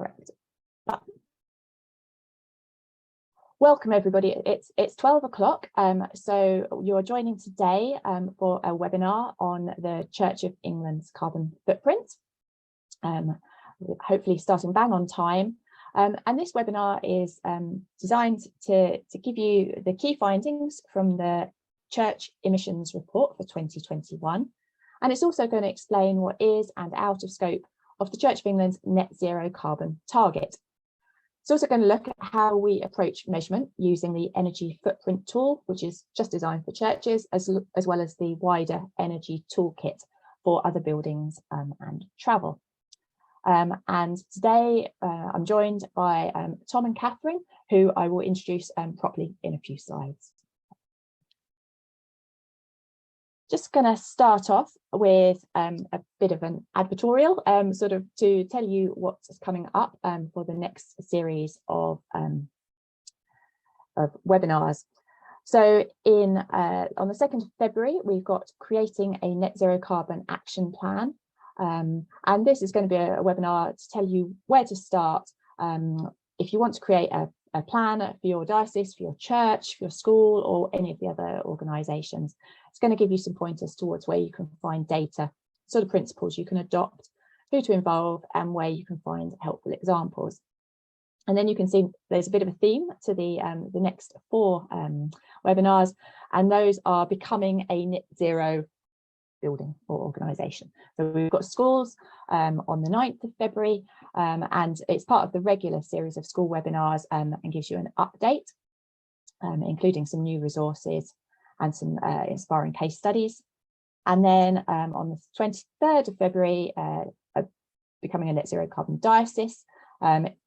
correct button. Welcome everybody. It's 12 o'clock. So you're joining today for a webinar on the Church of England's carbon footprint. Hopefully starting bang on time. And this webinar is designed to give you the key findings from the Church Emissions Report for 2021. And it's also going to explain what is and out of scope of the Church of England's net zero carbon target. It's also going to look at how we approach measurement using the Energy Footprint tool, which is just designed for churches, as well as the wider Energy Toolkit for other buildings and travel. And today I'm joined by Tom and Catherine, who I will introduce properly in a few slides. Just going to start off with a bit of an advertorial, sort of to tell you what's coming up for the next series of webinars. So on the 2nd of February, we've got creating a net zero carbon action plan. And this is going to be a webinar to tell you where to start if you want to create a plan for your diocese, for your church, for your school, or any of the other organisations. It's going to give you some pointers towards where you can find data, sort of principles you can adopt, who to involve, and where you can find helpful examples. And then you can see there's a bit of a theme to the next 4 webinars, and those are becoming a net zero building or organisation. So we've got schools on the 9th of February, and it's part of the regular series of school webinars and gives you an update, including some new resources and some inspiring case studies. And then on the 23rd of February, becoming a net zero carbon diocese.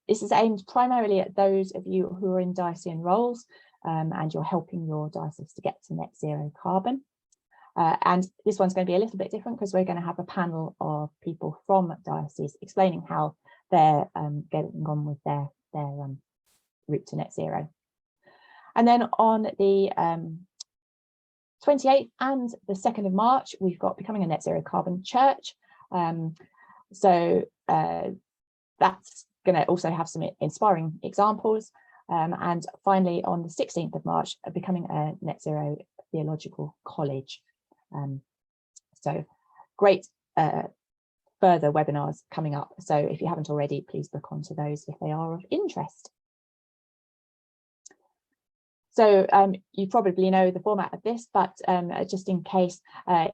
This is aimed primarily at those of you who are in diocesan roles and you're helping your diocese to get to net zero carbon. And this one's going to be a little bit different because we're going to have a panel of people from dioceses explaining how they're getting on with their route to net zero. And then on the 28th and the 2nd of March, we've got becoming a net zero carbon church. So that's going to also have some inspiring examples. And finally, on the 16th of March, becoming a net zero theological college. So great further webinars coming up. So if you haven't already, please book onto those if they are of interest. So you probably know the format of this, but just in case,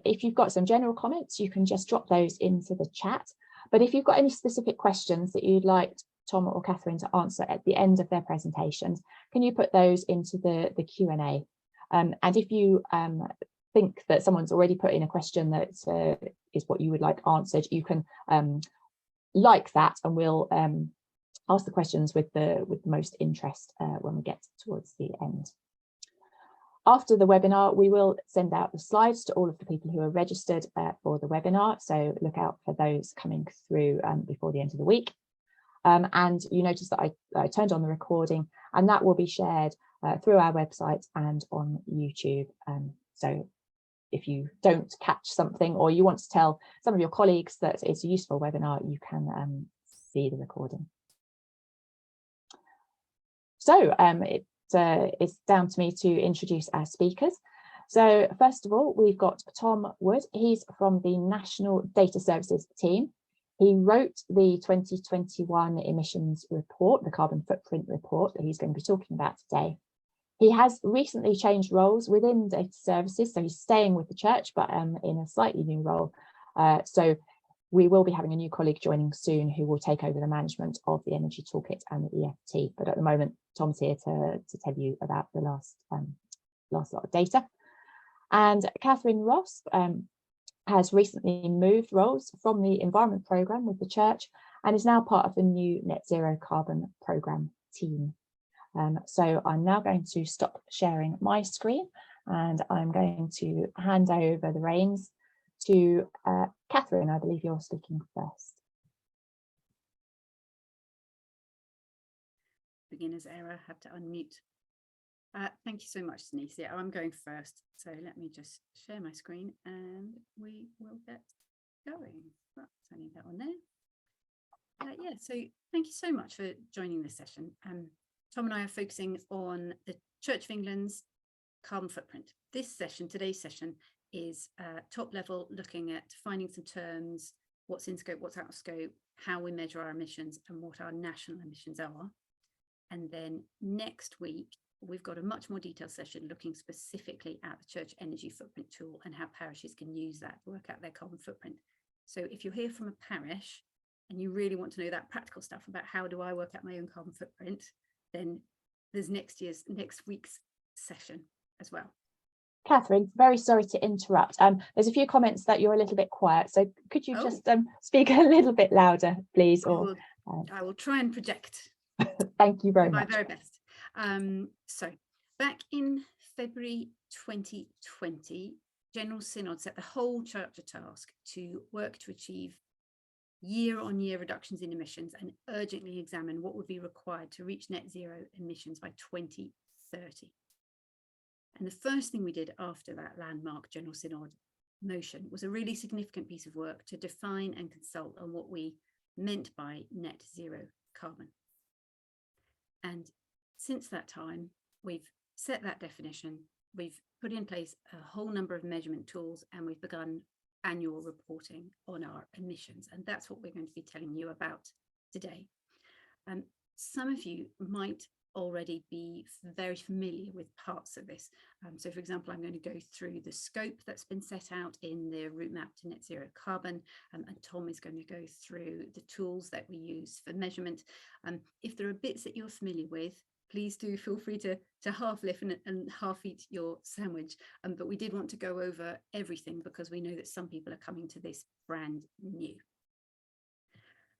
if you've got some general comments, you can just drop those into the chat. But if you've got any specific questions that you'd like Tom or Catherine to answer at the end of their presentations, can you put those into the Q&A? And if you think that someone's already put in a question that is what you would like answered, you can like that, and we'll ask the questions with the most interest when we get towards the end. After the webinar, we will send out the slides to all of the people who are registered for the webinar, so look out for those coming through before the end of the week. And you notice that I turned on the recording, and that will be shared through our website and on YouTube. So if you don't catch something, or you want to tell some of your colleagues that it's a useful webinar, you can see the recording. So it's down to me to introduce our speakers. So first of all, we've got Tom Wood. He's from the National Data Services team. He wrote the 2021 emissions report, the carbon footprint report that he's going to be talking about today. He has recently changed roles within data services, so he's staying with the church, but in a slightly new role. So we will be having a new colleague joining soon who will take over the management of the Energy Toolkit and the EFT. But at the moment, Tom's here to tell you about the last lot of data. And Catherine Ross has recently moved roles from the Environment Programme with the church and is now part of the new Net Zero Carbon Programme team. So I'm now going to stop sharing my screen, and I'm going to hand over the reins to Catherine. I believe you're speaking first. Beginner's error, have to unmute. Thank you so much, Denise. Yeah, I'm going first. So let me just share my screen and we will get going. Right, so I need that on there. Yeah, so thank you so much for joining this session. Tom and I are focusing on the Church of England's carbon footprint. Today's session, is top level, looking at defining some terms, what's in scope, what's out of scope, how we measure our emissions and what our national emissions are. And then next week, we've got a much more detailed session looking specifically at the Church Energy Footprint tool and how parishes can use that to work out their carbon footprint. So if you're here from a parish and you really want to know that practical stuff about how do I work out my own carbon footprint, then there's next week's session as well. Catherine, very sorry to interrupt. There's a few comments that you're a little bit quiet, so could you just speak a little bit louder, please? I will try and project. Thank you very much. My very best. So back in February 2020, General Synod set the whole church a task to work to achieve year-on-year reductions in emissions and urgently examine what would be required to reach net zero emissions by 2030. And the first thing we did after that landmark General Synod motion was a really significant piece of work to define and consult on what we meant by net zero carbon. And since that time, we've set that definition, we've put in place a whole number of measurement tools, and we've begun annual reporting on our emissions. And that's what we're going to be telling you about today. Some of you might already be very familiar with parts of this. So for example, I'm going to go through the scope that's been set out in the route map to net zero carbon, and Tom is going to go through the tools that we use for measurement. If there are bits that you're familiar with, please do feel free to half listen and half eat your sandwich. But we did want to go over everything because we know that some people are coming to this brand new.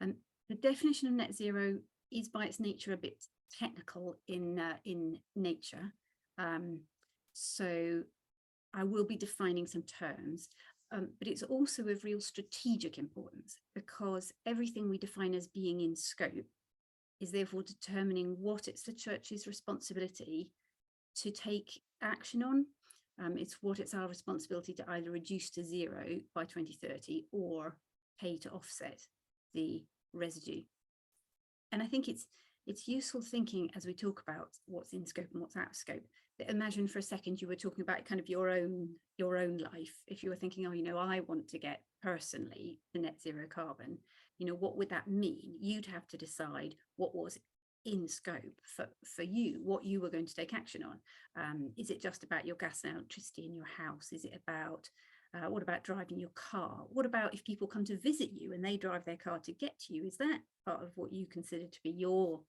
The definition of net zero is by its nature a bit technical in nature. So I will be defining some terms, but it's also of real strategic importance because everything we define as being in scope is therefore determining what it's the church's responsibility to take action on. It's our responsibility to either reduce to zero by 2030 or pay to offset the residue. And I think it's useful thinking as we talk about what's in scope and what's out of scope. That imagine for a second you were talking about kind of your own life. If you were thinking, oh, I want to get personally the net zero carbon, what would that mean? You'd have to decide what was in scope for you, what you were going to take action on. Is it just about your gas and electricity in your house? Is it about what about driving your car? What about if people come to visit you and they drive their car to get to you? Is that part of what you consider to be your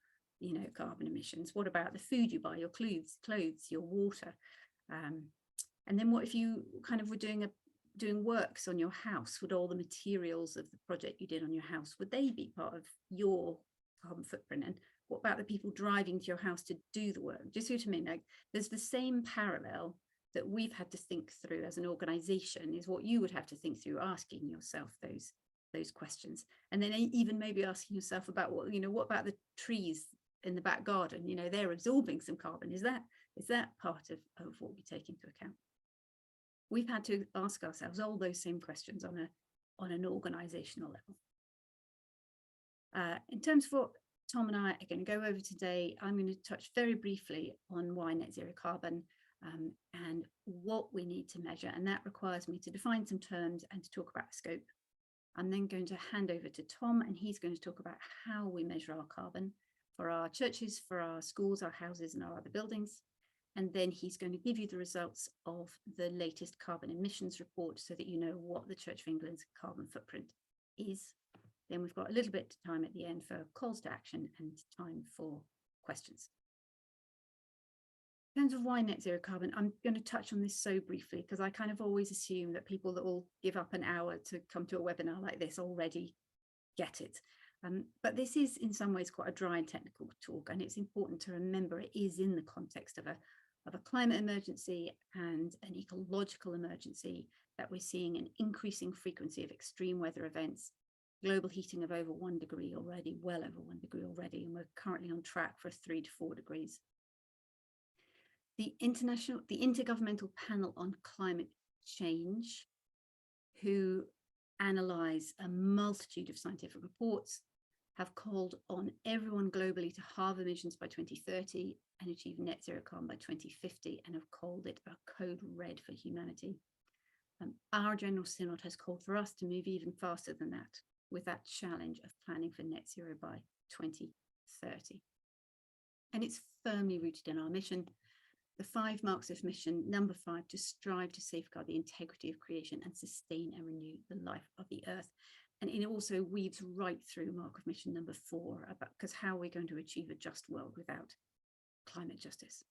carbon emissions? What about the food you buy, your clothes, your water? And then what if you kind of were doing works on your house? Would all the materials of the project you did on your house, would they be part of your carbon footprint? And what about the people driving to your house to do the work? Do you see what I mean? Like, there's the same parallel that we've had to think through as an organization is what you would have to think through, asking yourself those questions. And then even maybe asking yourself about what about the trees in the back garden? They're absorbing some carbon. Is that part of what we take into account? We've had to ask ourselves all those same questions on an organizational level. In terms of what Tom and I are going to go over today, I'm going to touch very briefly on why net zero carbon and what we need to measure, and that requires me to define some terms and to talk about the scope. I'm then going to hand over to Tom, and he's going to talk about how we measure our carbon for our churches, for our schools, our houses, and our other buildings. And then he's going to give you the results of the latest carbon emissions report so that you know what the Church of England's carbon footprint is. Then we've got a little bit of time at the end for calls to action and time for questions. In terms of why net zero carbon, I'm going to touch on this so briefly because I kind of always assume that people that will give up an hour to come to a webinar like this already get it. But this is in some ways quite a dry and technical talk, and it's important to remember it is in the context of a climate emergency and an ecological emergency, that we're seeing an increasing frequency of extreme weather events, global heating of over 1 degree already, well over 1 degree already, and we're currently on track for 3 to 4 degrees. The Intergovernmental Panel on Climate Change, who analyse a multitude of scientific reports, have called on everyone globally to halve emissions by 2030 and achieve net zero carbon by 2050, and have called it a code red for humanity. Our General Synod has called for us to move even faster than that, with that challenge of planning for net zero by 2030. And it's firmly rooted in our mission, the 5 marks of mission, number 5, to strive to safeguard the integrity of creation and sustain and renew the life of the earth. And it also weaves right through mark of mission number 4, about because how we're going to achieve a just world without climate justice.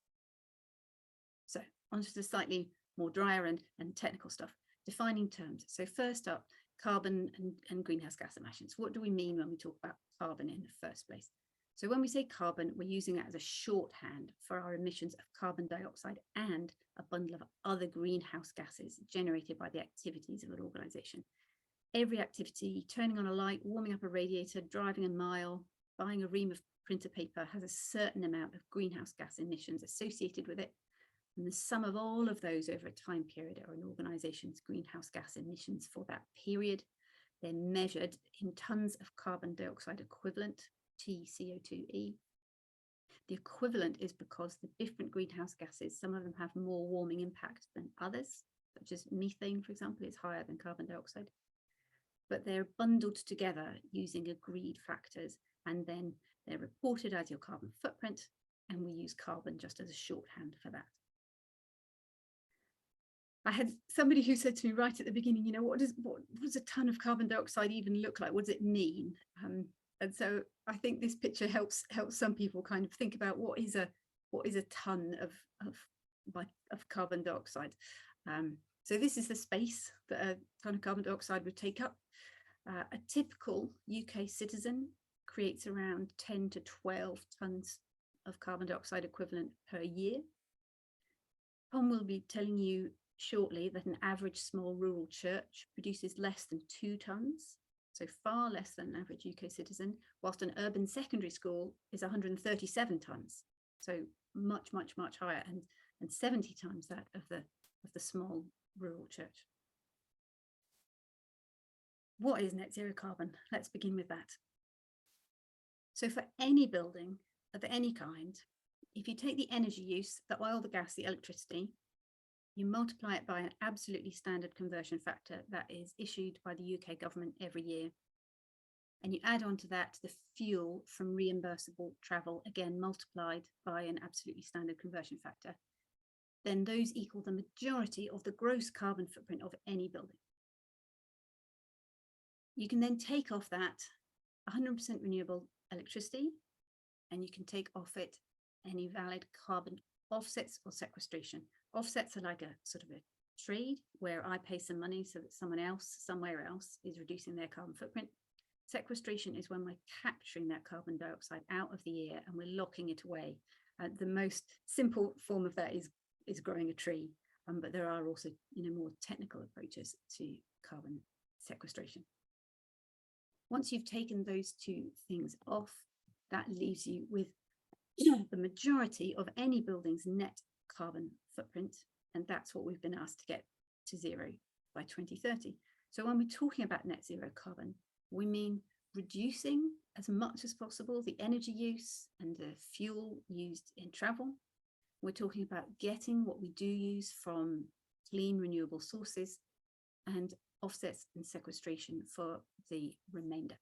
So onto the slightly more drier and technical stuff, defining terms. So first up, carbon and greenhouse gas emissions. What do we mean when we talk about carbon in the first place? So when we say carbon, we're using that as a shorthand for our emissions of carbon dioxide and a bundle of other greenhouse gases generated by the activities of an organization. Every activity, turning on a light, warming up a radiator, driving a mile, buying a ream of printer paper, has a certain amount of greenhouse gas emissions associated with it. And the sum of all of those over a time period are an organization's greenhouse gas emissions for that period. They're measured in tons of carbon dioxide equivalent, TCO2e. The equivalent is because the different greenhouse gases, some of them have more warming impact than others, such as methane, for example, is higher than carbon dioxide. But they're bundled together using agreed factors, and then they're reported as your carbon footprint, and we use carbon just as a shorthand for that. I had somebody who said to me right at the beginning, you know, what does a ton of carbon dioxide even look like? What does it mean? And so I think this picture helps some people kind of think about what is a ton of carbon dioxide. So this is the space that a ton of carbon dioxide would take up. A typical UK citizen creates around 10 to 12 tons of carbon dioxide equivalent per year. Tom will be telling you shortly that an average small rural church produces less than 2 tons, so far less than an average UK citizen, whilst an urban secondary school is 137 tons, so much higher, and 70 times that of the small rural church. What is net zero carbon? Let's begin with that. So for any building of any kind, if you take the energy use, the oil, the gas, the electricity, you multiply it by an absolutely standard conversion factor that is issued by the UK government every year, and you add on to that the fuel from reimbursable travel, again multiplied by an absolutely standard conversion factor, then those equal the majority of the gross carbon footprint of any building. You can then take off that 100% renewable electricity, and you can take off it any valid carbon offsets or sequestration. Offsets are like a sort of a trade where I pay some money so that someone else somewhere else is reducing their carbon footprint. Sequestration is when we're capturing that carbon dioxide out of the air and we're locking it away. The most simple form of that is growing a tree, but there are also more technical approaches to carbon sequestration. Once you've taken those two things off, that leaves you with the majority of any building's net carbon footprint, and that's what we've been asked to get to zero by 2030. So when we're talking about net zero carbon, we mean reducing as much as possible the energy use and the fuel used in travel. We're talking about getting what we do use from clean renewable sources, and offsets and sequestration for the remainder.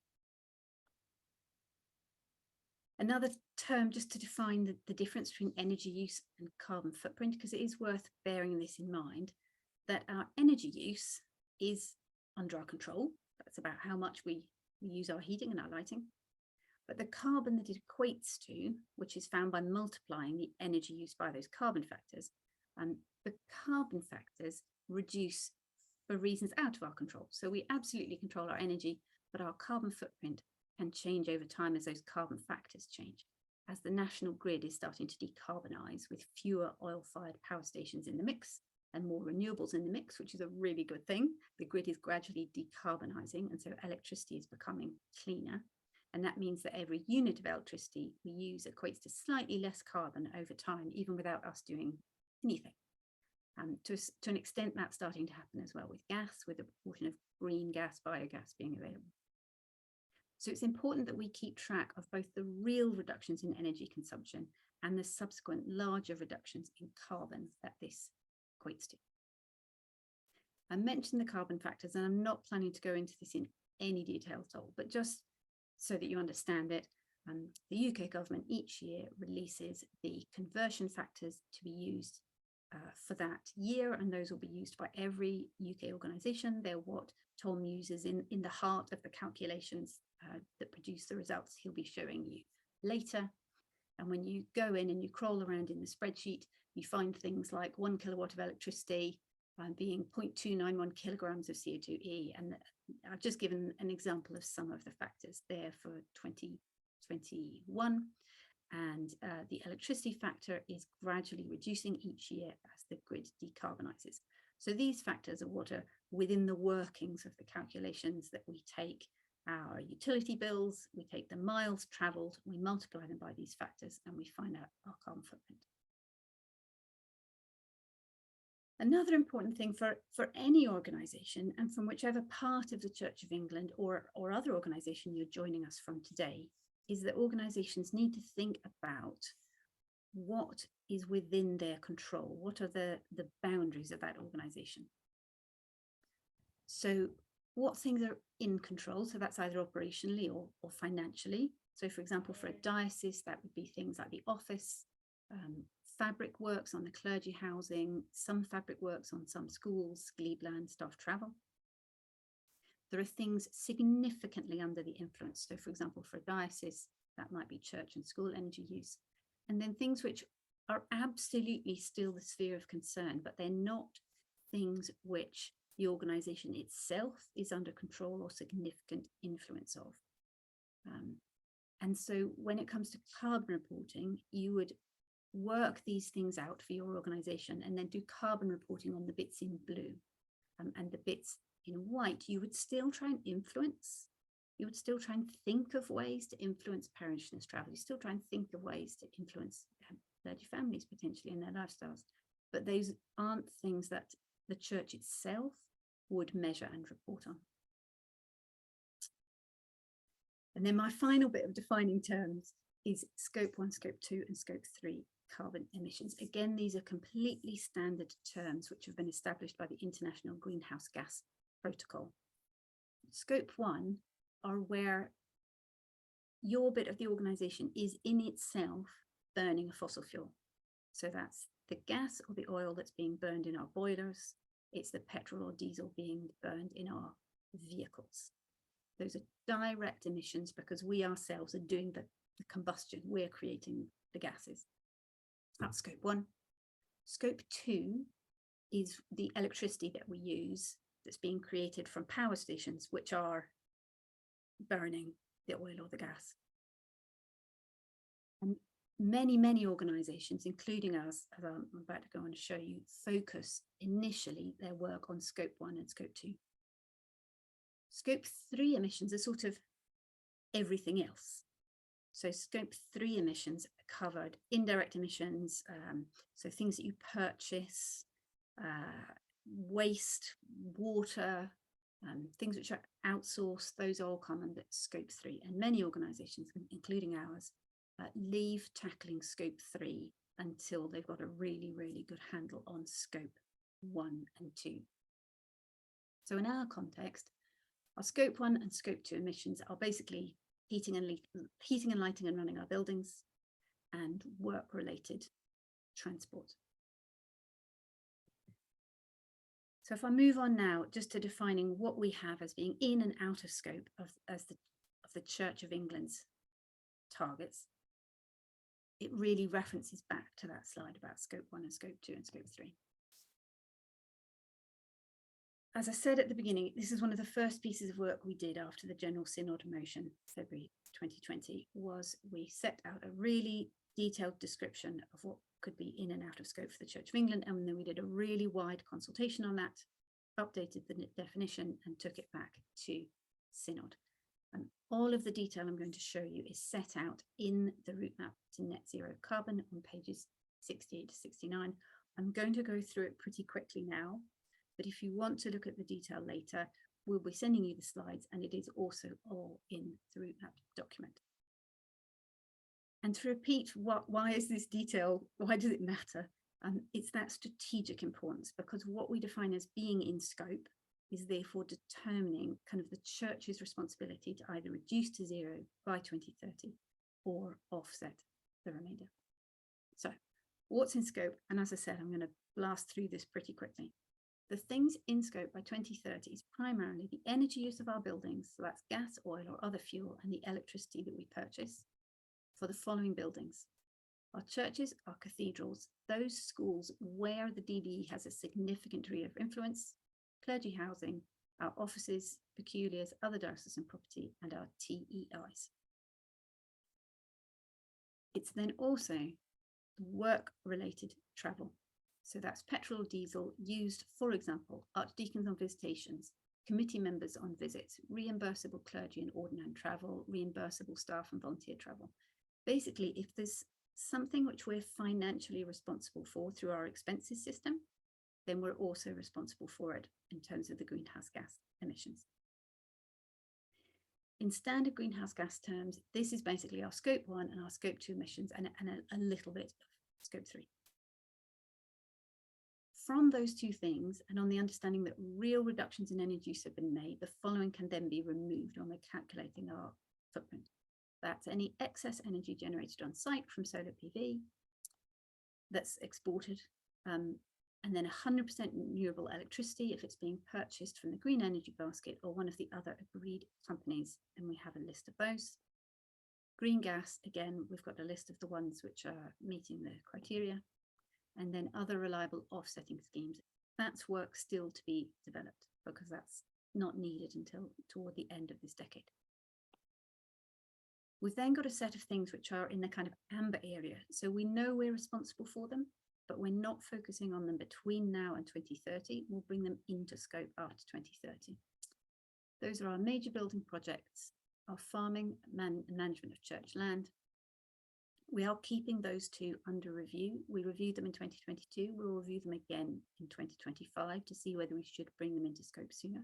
Another term just to define the difference between energy use and carbon footprint, because it is worth bearing this in mind, that our energy use is under our control. That's about how much we use our heating and our lighting. But the carbon that it equates to, which is found by multiplying the energy use by those carbon factors, the carbon factors reduce for reasons out of our control. So we absolutely control our energy, but our carbon footprint can change over time as those carbon factors change. As the national grid is starting to decarbonize with fewer oil-fired power stations in the mix and more renewables in the mix, which is a really good thing, the grid is gradually decarbonizing, and so electricity is becoming cleaner. And that means that every unit of electricity we use equates to slightly less carbon over time, even without us doing anything. To an extent, that's starting to happen as well with gas, with a proportion of green gas, biogas being available. So it's important that we keep track of both the real reductions in energy consumption and the subsequent larger reductions in carbon that this equates to. I mentioned the carbon factors, and I'm not planning to go into this in any detail at all, but just so that you understand it, the UK government each year releases the conversion factors to be used for that year, and those will be used by every UK organisation. They're what Tom uses in the heart of the calculations that produce the results he'll be showing you later. And when you go in and you crawl around in the spreadsheet, you find things like 1 kilowatt of electricity being 0.291 kilograms of CO2e. And I've just given an example of some of the factors there for 2021. And the electricity factor is gradually reducing each year as the grid decarbonises. So these factors are what are within the workings of the calculations that we take our utility bills, we take the miles travelled, we multiply them by these factors, and we find out our carbon footprint. Another important thing for any organisation, and from whichever part of the Church of England or other organisation you're joining us from today, is that organisations need to think about what is within their control. What are the boundaries of that organisation? So what things are in control? So that's either operationally or financially. So for example, for a diocese, that would be things like the office, fabric works on the clergy housing, some fabric works on some schools, glebe staff travel. There are things significantly under the influence. So for example, for a diocese, that might be church and school energy use. And then things which are absolutely still the sphere of concern, but they're not things which the organisation itself is under control or significant influence of. And so when it comes to carbon reporting, you would work these things out for your organisation and then do carbon reporting on the bits in blue. And the bits in white, you would still try and influence. You would still try and think of ways to influence parishioners' travel. You still try and think of ways to influence clergy families potentially in their lifestyles. But those aren't things that the church itself would measure and report on. And then my final bit of defining terms is Scope 1, Scope 2 and Scope 3 carbon emissions. Again, these are completely standard terms which have been established by the International Greenhouse Gas Protocol. Scope 1 are where your bit of the organisation is in itself burning a fossil fuel. So that's the gas or the oil that's being burned in our boilers. It's the petrol or diesel being burned in our vehicles. Those are direct emissions because we ourselves are doing the combustion. We're creating the gases. That's Scope 1. Scope 2 is the electricity that we use that's being created from power stations, which are burning the oil or the gas. And many organisations, including us, as I'm about to go on to show you, focus initially their work on Scope 1 and Scope 2. Scope 3 emissions are sort of everything else. So Scope 3 emissions covered indirect emissions, so things that you purchase, waste, water, things which are outsourced, those all come under Scope 3. And many organisations, including ours, leave tackling Scope 3 until they've got a really, really good handle on Scope 1 and 2. So in our context, our Scope 1 and Scope 2 emissions are basically heating and lighting and running our buildings and work-related transport. So if I move on now just to defining what we have as being in and out of scope of the Church of England's targets, it really references back to that slide about Scope 1 and Scope 2 and Scope 3. As I said at the beginning, this is one of the first pieces of work we did after the General Synod motion, February 2020, was we set out a really detailed description of what could be in and out of scope for the Church of England, and then we did a really wide consultation on that, updated the definition and took it back to Synod. And all of the detail I'm going to show you is set out in the route map to net zero carbon on pages 68 to 69. I'm going to go through it pretty quickly now, but if you want to look at the detail later, we'll be sending you the slides, and it is also all in the roadmap document. And to repeat, why is this detail, why does it matter? It's that strategic importance, because what we define as being in scope is therefore determining kind of the church's responsibility to either reduce to zero by 2030 or offset the remainder. So what's in scope? And as I said, I'm going to blast through this pretty quickly. The things in scope by 2030 is primarily the energy use of our buildings, so that's gas, oil or other fuel, and the electricity that we purchase for the following buildings: our churches, our cathedrals, those schools where the DBE has a significant degree of influence, clergy housing, our offices, peculiars, other diocesan property, and our TEIs. It's then also work-related travel. So that's petrol or diesel used, for example, archdeacons on visitations, committee members on visits, reimbursable clergy and ordinary travel, reimbursable staff and volunteer travel. Basically, if there's something which we're financially responsible for through our expenses system, then we're also responsible for it in terms of the greenhouse gas emissions. In standard greenhouse gas terms, this is basically our scope 1 and our scope 2 emissions, and a little bit of scope 3. From those two things, and on the understanding that real reductions in energy use have been made, the following can then be removed when we're calculating our footprint. That's any excess energy generated on site from solar PV that's exported, and then 100% renewable electricity if it's being purchased from the Green Energy Basket or one of the other agreed companies, and we have a list of those. Green gas, again, we've got a list of the ones which are meeting the criteria, and then other reliable offsetting schemes. That's work still to be developed, because that's not needed until toward the end of this decade. We've then got a set of things which are in the kind of amber area. So we know we're responsible for them, but we're not focusing on them between now and 2030. We'll bring them into scope after 2030. Those are our major building projects, our farming and management of church land. We are keeping those two under review. We reviewed them in 2022. We'll review them again in 2025 to see whether we should bring them into scope sooner.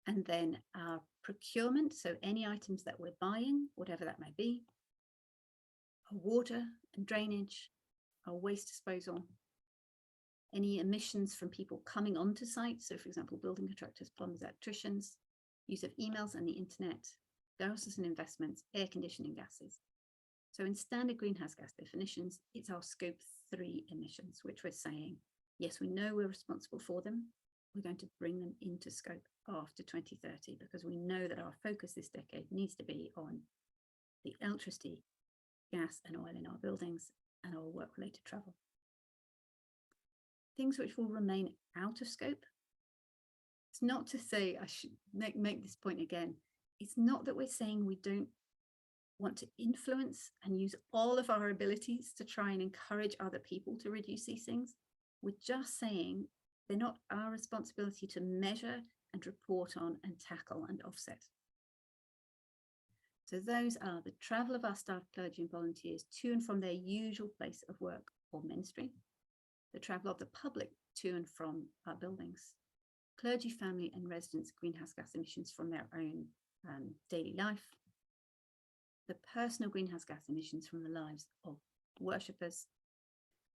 And then our procurement, so any items that we're buying, whatever that may be, our water and drainage, our waste disposal, any emissions from people coming onto site, so for example, building contractors, plumbers, electricians, use of emails and the internet, diocesan investments, air conditioning gases. So in standard greenhouse gas definitions, it's our scope 3 emissions, which we're saying, yes, we know we're responsible for them. We're going to bring them into scope after 2030, because we know that our focus this decade needs to be on the electricity, gas and oil in our buildings and our work-related travel. Things which will remain out of scope. It's not to say, I should make this point again, it's not that we're saying we don't want to influence and use all of our abilities to try and encourage other people to reduce these things. We're just saying they're not our responsibility to measure and report on and tackle and offset. So those are the travel of our staff, clergy and volunteers to and from their usual place of work or ministry, the travel of the public to and from our buildings, clergy, family and residents' greenhouse gas emissions from their own daily life, the personal greenhouse gas emissions from the lives of worshippers,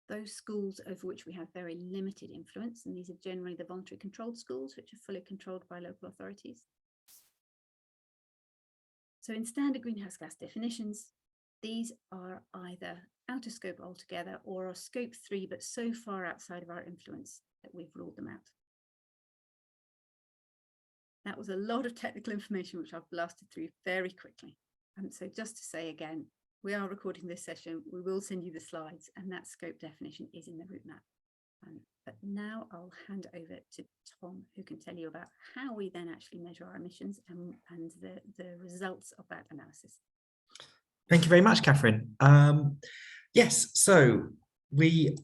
those schools over which we have very limited influence, and these are generally the voluntary controlled schools, which are fully controlled by local authorities. So in standard greenhouse gas definitions, these are either out of scope altogether or are scope 3, but so far outside of our influence that we've ruled them out. That was a lot of technical information, which I've blasted through very quickly. So just to say again, we are recording this session. We will send you the slides, and that scope definition is in the route map. But now I'll hand over to Tom, who can tell you about how we then actually measure our emissions and the results of that analysis. Thank you very much, Catherine. Yes, so we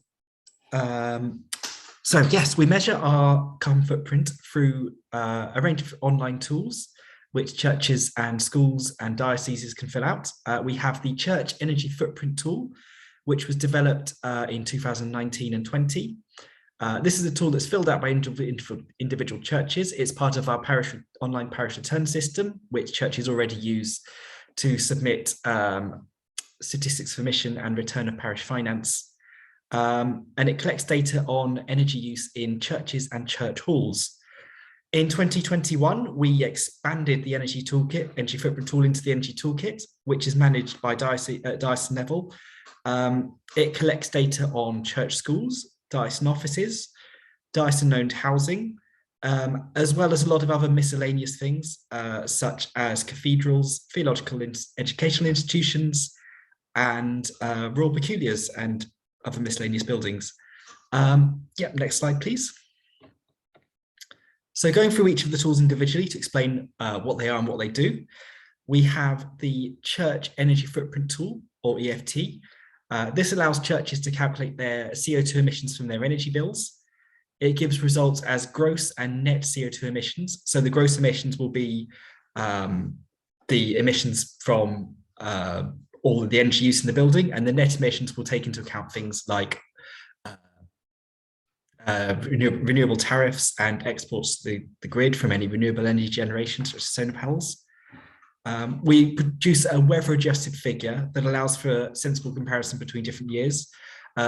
measure our carbon footprint through a range of online tools which churches and schools and dioceses can fill out. We have the Church Energy Footprint tool, which was developed in 2019 and 20. This is a tool that's filled out by individual churches. It's part of our online parish return system, which churches already use to submit statistics for mission and return of parish finance. And it collects data on energy use in churches and church halls. In 2021, we expanded the Energy Toolkit, Energy Footprint tool, into the Energy Toolkit, which is managed by diocesan level. It collects data on church schools, diocesan offices, diocesan-owned housing, as well as a lot of other miscellaneous things, such as cathedrals, theological educational institutions, and royal peculiars and other miscellaneous buildings. Next slide, please. So going through each of the tools individually to explain what they are and what they do, we have the Church Energy Footprint tool, or EFT. This allows churches to calculate their CO2 emissions from their energy bills. It gives results as gross and net CO2 emissions. So the gross emissions will be the emissions from all of the energy use in the building, and the net emissions will take into account things like renewable tariffs and exports to the grid from any renewable energy generation, such as solar panels. We produce a weather-adjusted figure that allows for a sensible comparison between different years.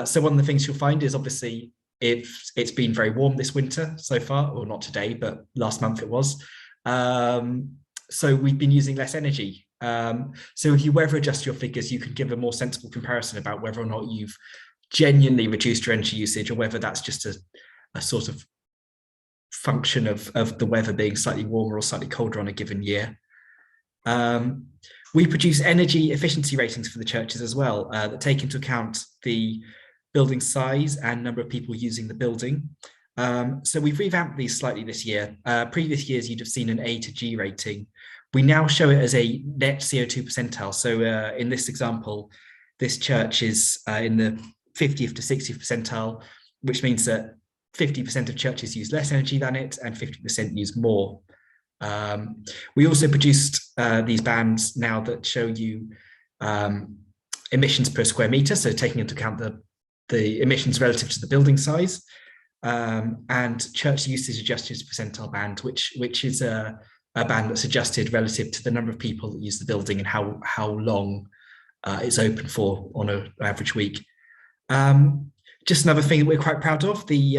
So one of the things you'll find is, obviously, if it's been very warm this winter so far, or not today, but last month it was, so we've been using less energy. So if you weather adjust your figures, you can give a more sensible comparison about whether or not you've genuinely reduced your energy usage, or whether that's just a sort of function of the weather being slightly warmer or slightly colder on a given year. We produce energy efficiency ratings for the churches as well, that take into account the building size and number of people using the building. So we've revamped these slightly this year. Previous years, you'd have seen an A to G rating. We now show it as a net CO2 percentile. So in this example, this church is in the 50th to 60th percentile, which means that 50% of churches use less energy than it and 50% use more. We also produced these bands now that show you emissions per square meter, so taking into account the emissions relative to the building size, and church usage adjusted percentile band, which is a band that's adjusted relative to the number of people that use the building and how long it's open for on an average week. Just another thing that we're quite proud of, the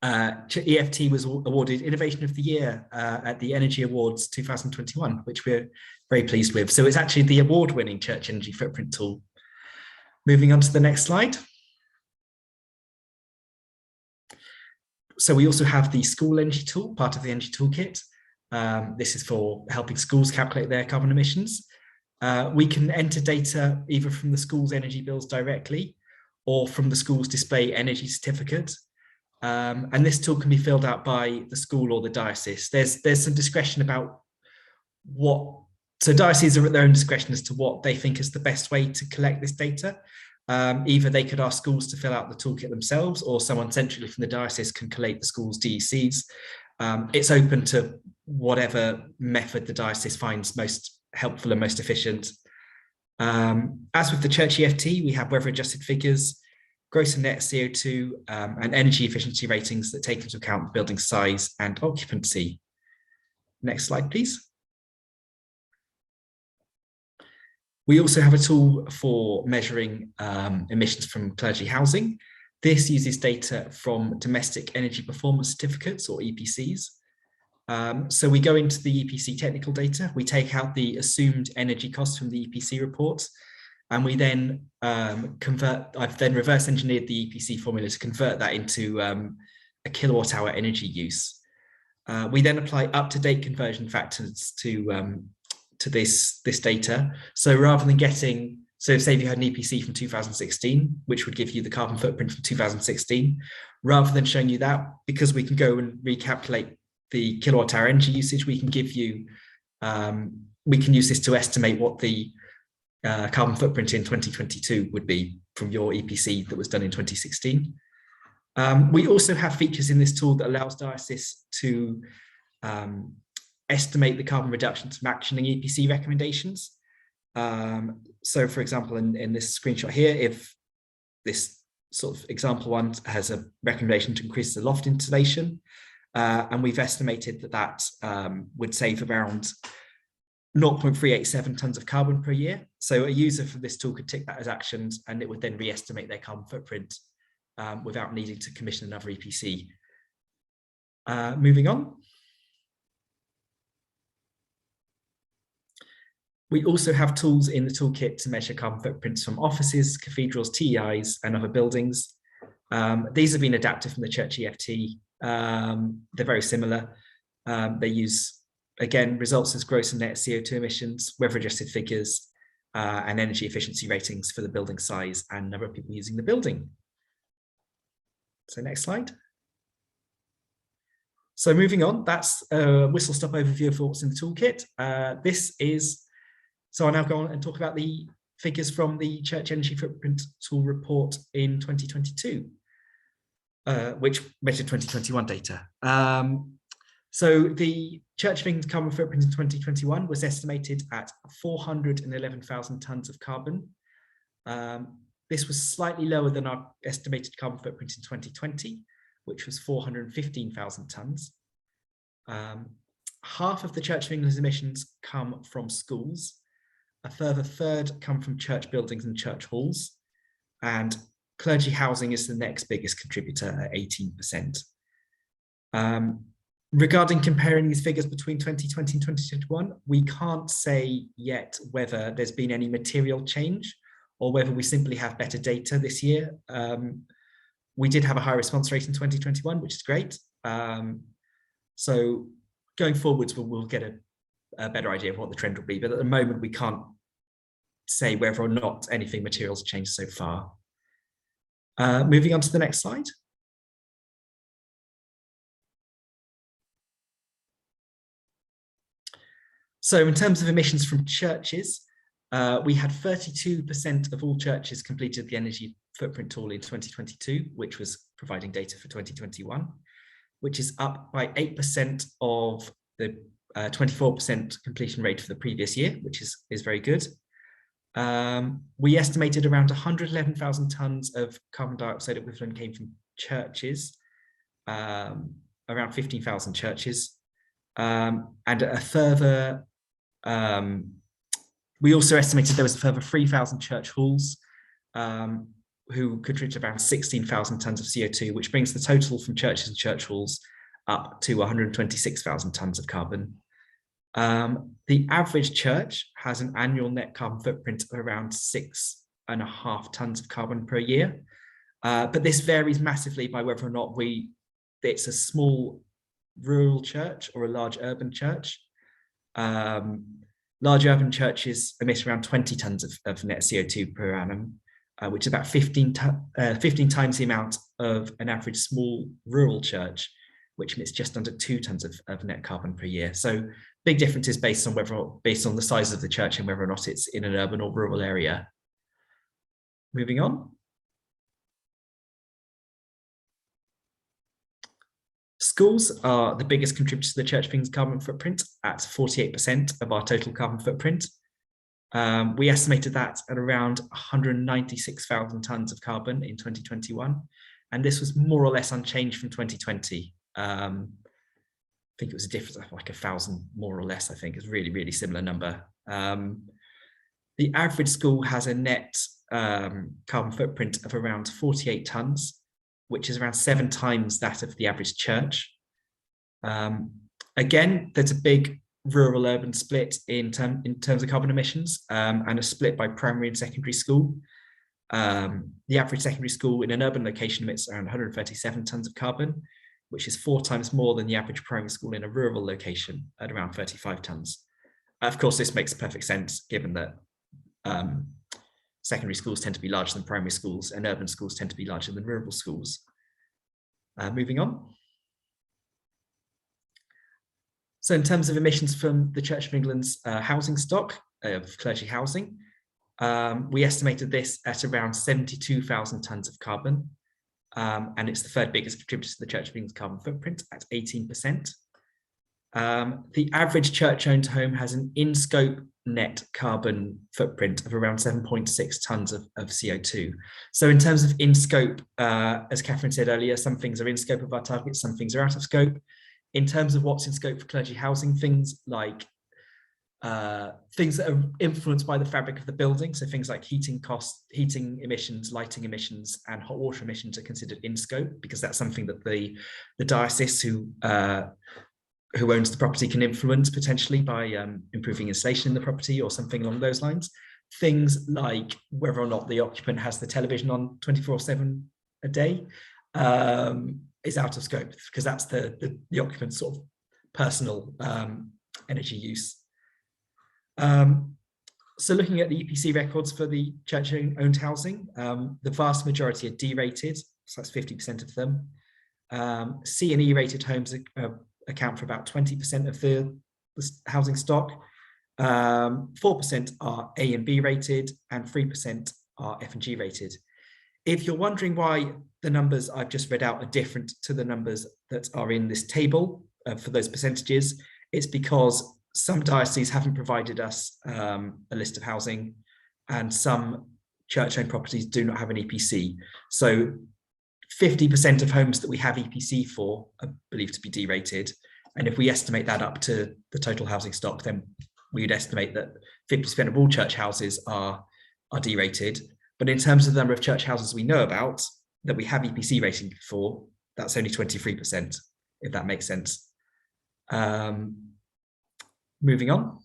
EFT was awarded Innovation of the Year at the Energy Awards 2021, which we're very pleased with. So it's actually the award-winning Church Energy Footprint tool. Moving on to the next slide. So we also have the School Energy tool, part of the Energy Toolkit. This is for helping schools calculate their carbon emissions. We can enter data either from the school's energy bills directly or from the school's display energy certificate. And this tool can be filled out by the school or the diocese. There's some discretion about so dioceses are at their own discretion as to what they think is the best way to collect this data. Either they could ask schools to fill out the toolkit themselves, or someone centrally from the diocese can collate the school's DECs. It's open to whatever method the diocese finds most helpful and most efficient. As with the church EFT, we have weather adjusted figures, gross and net CO2, and energy efficiency ratings that take into account building size and occupancy. Next slide, please. We also have a tool for measuring emissions from clergy housing. This uses data from domestic energy performance certificates, or EPCs. So we go into the EPC technical data, we take out the assumed energy costs from the EPC report, and we then I've then reverse engineered the EPC formula to convert that into a kilowatt hour energy use. We then apply up-to-date conversion factors to this data. So rather than getting, so say if you had an EPC from 2016, which would give you the carbon footprint from 2016, rather than showing you that, because we can go and recalculate the kilowatt hour energy usage, we can give you, we can use this to estimate what the carbon footprint in 2022 would be from your EPC that was done in 2016. We also have features in this tool that allows dioceses to estimate the carbon reductions from actioning EPC recommendations. So for example, in this screenshot here, if this sort of example one has a recommendation to increase the loft insulation, and we've estimated that that would save around 0.387 tonnes of carbon per year. So a user for this tool could tick that as actions, and it would then re-estimate their carbon footprint without needing to commission another EPC. Moving on. We also have tools in the toolkit to measure carbon footprints from offices, cathedrals, TEIs, and other buildings. These have been adapted from the Church EFT. They're very similar. They use, again, results as gross and net CO2 emissions, weather-adjusted figures, and energy efficiency ratings for the building size and number of people using the building. So next slide. So moving on, that's a whistle-stop overview of what's in the toolkit. So I'll now go on and talk about the figures from the Church Energy Footprint Tool report in 2022, which measured 2021 data. So the Church of England's carbon footprint in 2021 was estimated at 411,000 tonnes of carbon. This was slightly lower than our estimated carbon footprint in 2020, which was 415,000 tonnes. Half of the Church of England's emissions come from schools. A further third come from church buildings and church halls, and clergy housing is the next biggest contributor at 18%. Regarding comparing these figures between 2020 and 2021, we can't say yet whether there's been any material change or whether we simply have better data this year. We did have a high response rate in 2021, which is great. So going forwards, we'll get a better idea of what the trend will be, but at the moment we can't say whether or not anything material has changed so far. Moving on to the next slide. So in terms of emissions from churches, we had 32% of all churches completed the energy footprint tool in 2022, which was providing data for 2021, which is up by 8% of the 24% completion rate for the previous year, which is very good. We estimated around 111,000 tonnes of carbon dioxide equivalent came from churches, around 15,000 churches, and a further, we also estimated there was a further 3,000 church halls who contributed around 16,000 tonnes of CO2, which brings the total from churches and church halls up to 126,000 tonnes of carbon. The average church has an annual net carbon footprint of around 6.5 tonnes of carbon per year, but this varies massively by whether or not it's a small rural church or a large urban church. Large urban churches emit around 20 tonnes of net CO2 per annum, which is about 15 times the amount of an average small rural church, which emits just under 2 tonnes of net carbon per year. So big differences based on the size of the church and whether or not it's in an urban or rural area. Moving on. Schools are the biggest contributor to the Church of England's carbon footprint at 48% of our total carbon footprint. We estimated that at around 196,000 tonnes of carbon in 2021, and this was more or less unchanged from 2020. I think it was a difference of like 1,000 more or less. I think it's really, really similar number. The average school has a net carbon footprint of around 48 tonnes, which is around 7 times that of the average church. Again, there's a big rural-urban split in terms of carbon emissions, and a split by primary and secondary school. The average secondary school in an urban location emits around 137 tonnes of carbon, which is 4 times more than the average primary school in a rural location at around 35 tonnes. Of course, this makes perfect sense given that secondary schools tend to be larger than primary schools and urban schools tend to be larger than rural schools. Moving on. So in terms of emissions from the Church of England's housing stock of clergy housing, we estimated this at around 72,000 tonnes of carbon. And it's the third biggest contributor to the Church of England's carbon footprint at 18%. The average church-owned home has an in-scope net carbon footprint of around 7.6 tonnes of CO2. So in terms of in scope, as Catherine said earlier, some things are in scope of our targets, some things are out of scope. In terms of what's in scope for clergy housing, things like things that are influenced by the fabric of the building, so things like heating costs, heating emissions, lighting emissions, and hot water emissions are considered in scope, because that's something that the diocese who owns the property can influence potentially by improving insulation in the property or something along those lines. Things like whether or not the occupant has the television on 24/7 a day is out of scope, because that's the occupant's sort of personal energy use. So looking at the EPC records for the church-owned housing, the vast majority are D-rated, so that's 50% of them. C and E rated homes account for about 20% of the housing stock. 4% are A and B rated, and 3% are F and G rated. If you're wondering why the numbers I've just read out are different to the numbers that are in this table for those percentages, it's because some dioceses haven't provided us a list of housing, and some church-owned properties do not have an EPC. So 50% of homes that we have EPC for are believed to be D-rated. And if we estimate that up to the total housing stock, then we would estimate that 50% of all church houses are D-rated. But in terms of the number of church houses we know about that we have EPC rating for, that's only 23%, if that makes sense. Moving on.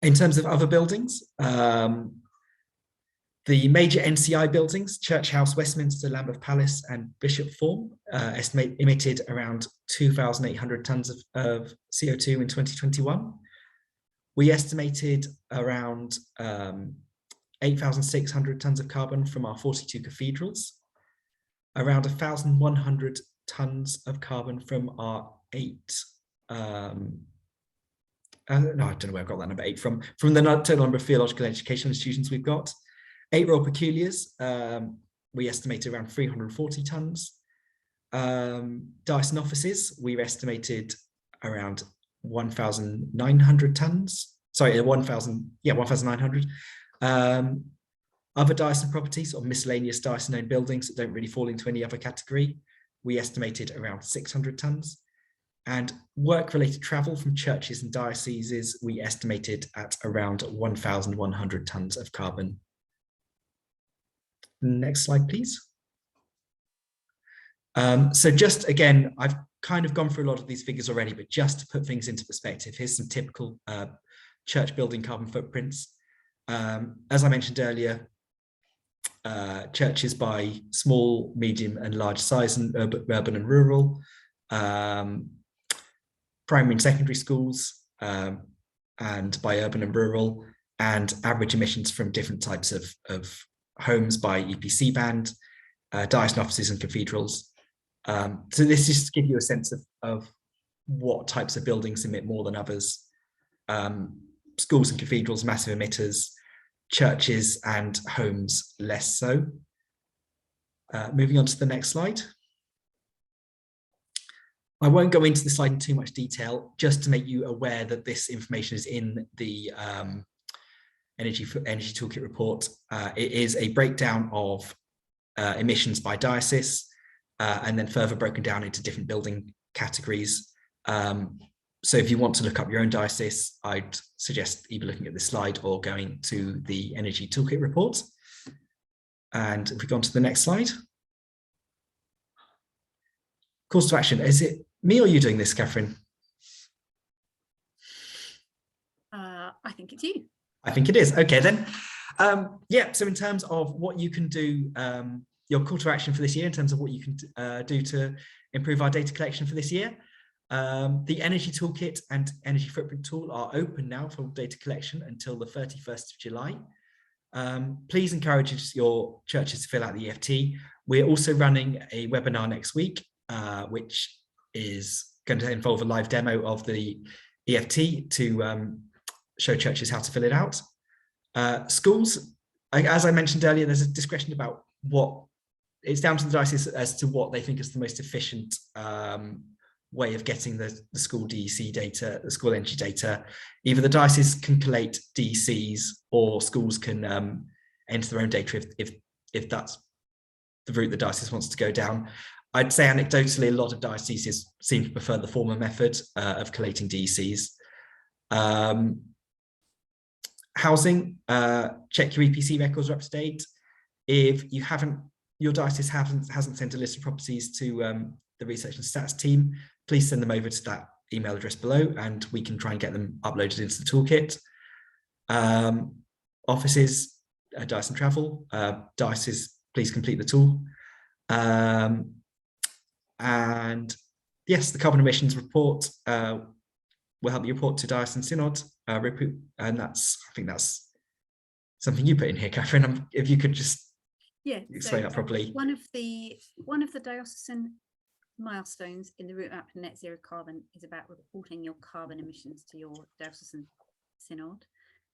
In terms of other buildings, the major NCI buildings, Church House, Westminster, Lambeth Palace, and Bishop Form, emitted around 2,800 tonnes of CO2 in 2021. We estimated around 8,600 tonnes of carbon from our 42 cathedrals, around 1,100 tonnes of carbon from our 8 no, I don't know where I've got that number 8 from the total number of theological educational institutions we've got. 8 Royal Peculiars, we estimate around 340 tonnes. Dyson offices, we've estimated around 1,900 tonnes. Sorry, 1,900. Other Dyson properties or miscellaneous Dyson-owned buildings that don't really fall into any other category, we estimated around 600 tonnes. And work-related travel from churches and dioceses, we estimated at around 1,100 tonnes of carbon. Next slide, please. So just again, I've kind of gone through a lot of these figures already, but just to put things into perspective, here's some typical church building carbon footprints. As I mentioned earlier, churches by small, medium and large size and urban and rural, primary and secondary schools, and by urban and rural, and average emissions from different types of homes by EPC band, diocese offices and cathedrals. So this just to give you a sense of what types of buildings emit more than others. Schools and cathedrals, massive emitters, churches and homes less so. Moving on to the next slide. I won't go into the slide in too much detail, just to make you aware that this information is in the Energy Toolkit report. It is a breakdown of emissions by diocese, and then further broken down into different building categories. So if you want to look up your own diocese, I'd suggest either looking at this slide or going to the Energy Toolkit report. And if we go on to the next slide. Calls to action. Is it me or you doing this, Catherine? I think it's you. I think it is. Okay, then. Yeah, so in terms of what you can do, your call to action for this year, in terms of what you can do to improve our data collection for this year, the Energy Toolkit and Energy Footprint Tool are open now for data collection until the 31st of July. Please encourage your churches to fill out the EFT. We're also running a webinar next week, which is going to involve a live demo of the EFT to show churches how to fill it out. Schools, as I mentioned earlier, there's a discussion about what, it's down to the diocese as to what they think is the most efficient way of getting the school DEC data, the school energy data. Either the dioceses can collate DECs, or schools can enter their own data if that's the route the diocese wants to go down. I'd say anecdotally, a lot of dioceses seem to prefer the former method of collating DECs. Housing, check your EPC records are up to date. If you haven't, your diocese hasn't sent a list of properties to the research and stats team, please send them over to that email address below, and we can try and get them uploaded into the toolkit. Offices, diocese and travel, diocese, please complete the tool. And yes, the carbon emissions report will help you report to diocese and synod, and I think that's something you put in here, Catherine. If you could just explain that properly. One of the diocesan milestones in the route map to net zero carbon is about reporting your carbon emissions to your diocesan synod,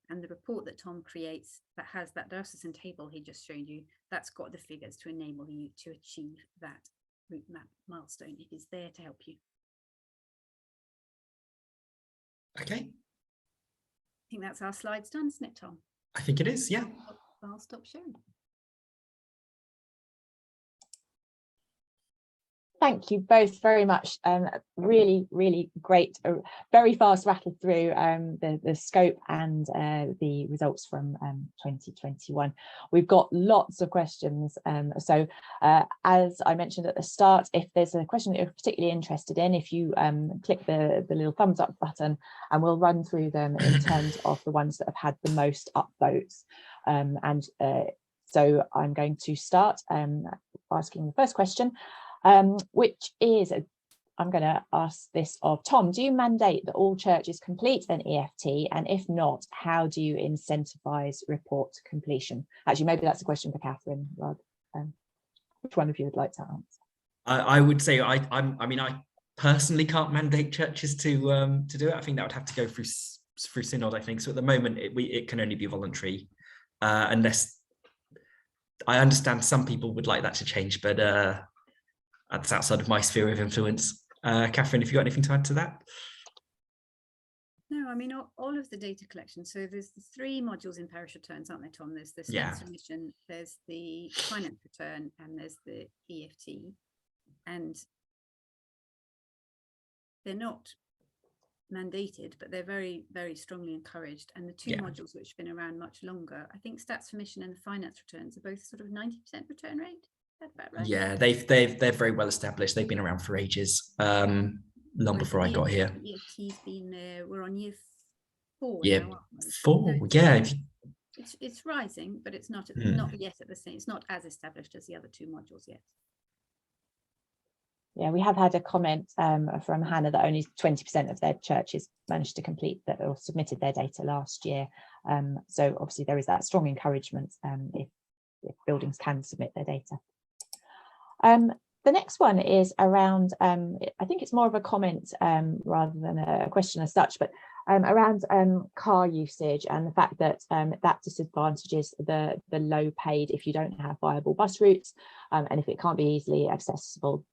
and the report that Tom creates that has that diocesan table he just showed you, that's got the figures to enable you to achieve that route map milestone. It is there to help you. Okay. I think that's our slides done, isn't it, Tom? I think it is, yeah. I'll stop sharing. Thank you both very much. Really, really great. Very fast rattle through the scope and the results from 2021. We've got lots of questions. So as I mentioned at the start, if there's a question that you're particularly interested in, if you click the little thumbs up button, and we'll run through them in terms of the ones that have had the most upvotes. So I'm going to start asking the first question. Which is, I'm going to ask this of Tom. Do you mandate that all churches complete an EFT? And if not, how do you incentivize report completion? Actually, maybe that's a question for Catherine. Which one of you would like to answer? I would say I personally can't mandate churches to do it. I think that would have to go through synod, I think. So at the moment, it can only be voluntary, unless I understand some people would like that to change, but that's outside of my sphere of influence. Catherine, if you've got anything to add to that? No, I mean, all of the data collection. So there's the 3 modules in parish returns, aren't there, Tom? There's the stats submission, there's the finance return, and there's the EFT. And they're not mandated, but they're very, very strongly encouraged. And the 2 modules which have been around much longer, I think stats submission and the finance returns are both sort of 90% return rate. About right? Yeah, they're very well established. They've been around for ages, long before I got here. EFT's been there. We're on year 4 year now. 4, so yeah. It's rising, but it's not yet at the same. It's not as established as the other 2 modules yet. Yeah, we have had a comment from Hannah that only 20% of their churches managed to complete that or submitted their data last year. So obviously there is that strong encouragement if buildings can submit their data. The next one is around, I think it's more of a comment rather than a question as such, but around car usage and the fact that that disadvantages the low paid if you don't have viable bus routes, and if it can't be easily accessible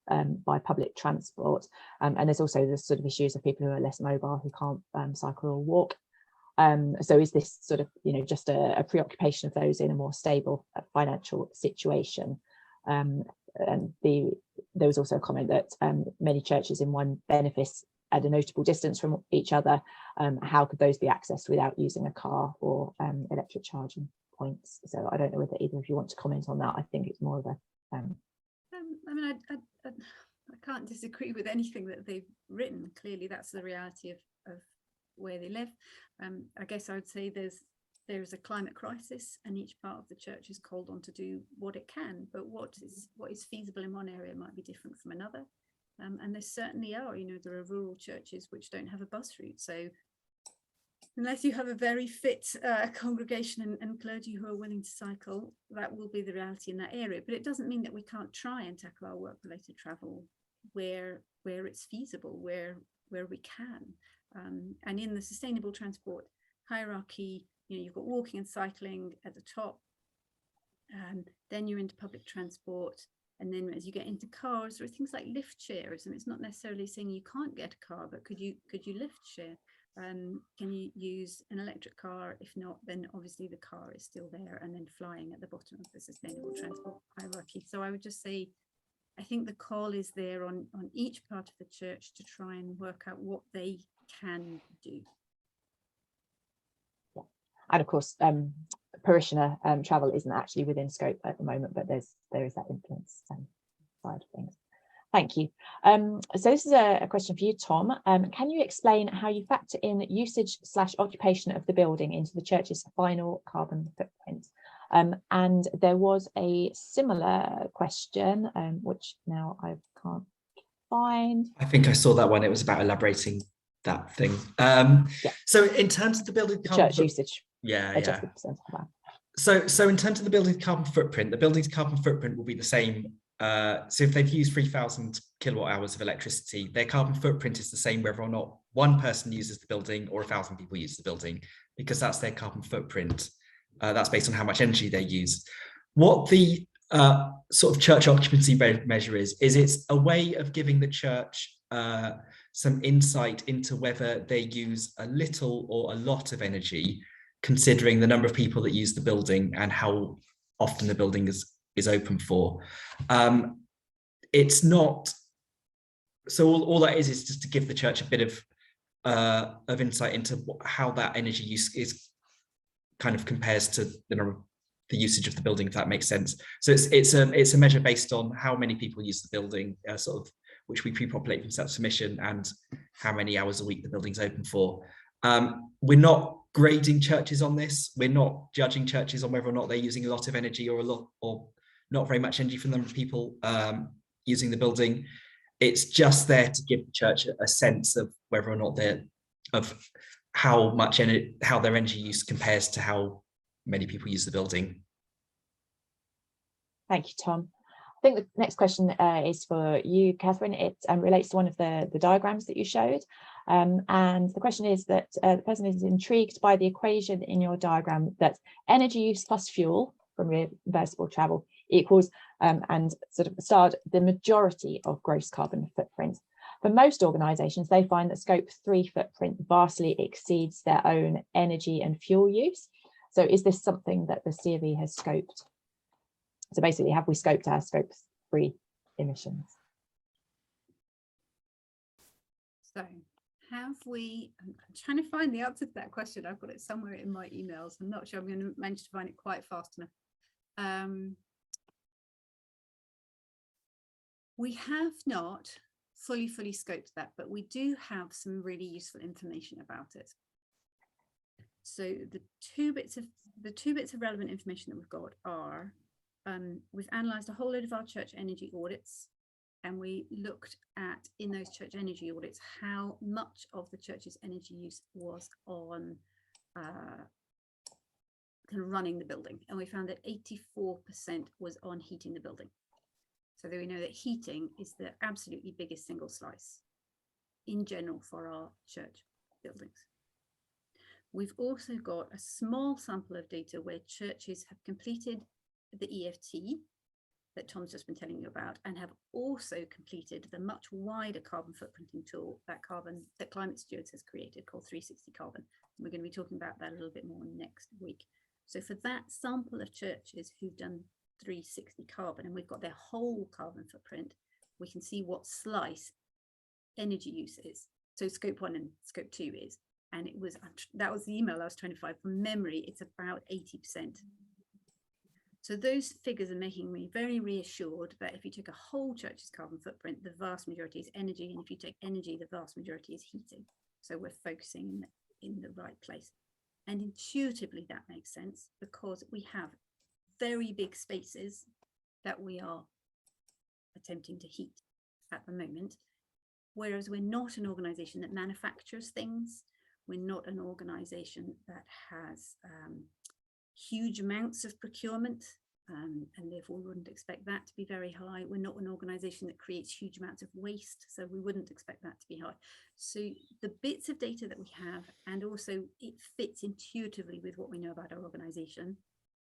by public transport. And there's also the sort of issues of people who are less mobile, who can't cycle or walk. So is this sort of, just a preoccupation of those in a more stable financial situation? And there was also a comment that many churches in one benefice at a notable distance from each other. How could those be accessed without using a car or electric charging points? So I don't know whether either of you want to comment on that. I think it's more of a I mean, I can't disagree with anything that they've written. Clearly that's the reality of where they live. I guess I would say there is a climate crisis, and each part of the church is called on to do what it can, but what is feasible in one area might be different from another. And there certainly are, there are rural churches which don't have a bus route. So unless you have a very fit congregation and clergy who are willing to cycle, that will be the reality in that area. But it doesn't mean that we can't try and tackle our work-related travel where it's feasible, where we can. And in the sustainable transport hierarchy, you've got walking and cycling at the top, then you're into public transport, And then as you get into cars, there are things like lift shares, and it's not necessarily saying you can't get a car, but could you lift share? Can you use an electric car? If not, then obviously the car is still there, and then flying at the bottom of the sustainable transport hierarchy. So I would just say, I think the call is there on each part of the church to try and work out what they can do. Yeah. And of course, parishioner travel isn't actually within scope at the moment, but there is that influence side of things. Thank you. So this is a question for you, Tom. Can you explain how you factor in usage/occupation of the building into the church's final carbon footprint? And there was a similar question, which now I can't find. I think I saw that one. It was about elaborating that thing. Yeah. So in terms of the building carbon Church usage. yeah. So in terms of the building's carbon footprint, the building's carbon footprint will be the same. So if they've used 3,000 kilowatt hours of electricity, their carbon footprint is the same whether or not one person uses the building or 1,000 people use the building, because that's their carbon footprint. That's based on how much energy they use. What the sort of church occupancy measure is it's a way of giving the church some insight into whether they use a little or a lot of energy, considering the number of people that use the building and how often the building is open for. It's not, so all that is just to give the church a bit of insight into how that energy use is kind of compares to the usage of the building, if that makes sense. So it's a measure based on how many people use the building, sort of, which we pre-populate from self-submission, and how many hours a week the building's open for. We're not grading churches on this. We're not judging churches on whether or not they're using a lot of energy or not very much energy from the number of people using the building. It's just there to give the church a sense of whether or not how their energy use compares to how many people use the building. Thank you, Tom. I think the next question is for you, Catherine. It relates to one of the diagrams that you showed. And the question is that the person is intrigued by the equation in your diagram that energy use plus fuel from reversible travel equals and sort of starred the majority of gross carbon footprint. For most organisations, they find that scope 3 footprint vastly exceeds their own energy and fuel use. So is this something that the CofE has scoped? So basically, have we scoped our scope 3 emissions? So have we, I'm trying to find the answer to that question. I've got it somewhere in my emails. I'm not sure I'm going to manage to find it quite fast enough. We have not fully scoped that, but we do have some really useful information about it. So the two bits of relevant information that we've got are, we've analysed a whole load of our church energy audits, and we looked at, in those church energy audits, how much of the church's energy use was on kind of running the building, and we found that 84% was on heating the building. So that we know that heating is the absolutely biggest single slice in general for our church buildings. We've also got a small sample of data where churches have completed the EFT that Tom's just been telling you about, and have also completed the much wider carbon footprinting tool that Climate Stewards has created, called 360 Carbon. And we're going to be talking about that a little bit more next week. So for that sample of churches who've done 360 carbon, and we've got their whole carbon footprint, we can see what slice energy use is. So scope 1 and scope 2 is, and that was the email I was trying to find from memory, it's about 80%. So those figures are making me very reassured that if you take a whole church's carbon footprint, the vast majority is energy, and if you take energy, the vast majority is heating. So we're focusing in the right place. And intuitively that makes sense, because we have very big spaces that we are attempting to heat at the moment, whereas we're not an organisation that manufactures things. We're not an organisation that has huge amounts of procurement, and therefore we wouldn't expect that to be very high. We're not an organisation that creates huge amounts of waste, so we wouldn't expect that to be high. So the bits of data that we have, and also it fits intuitively with what we know about our organisation,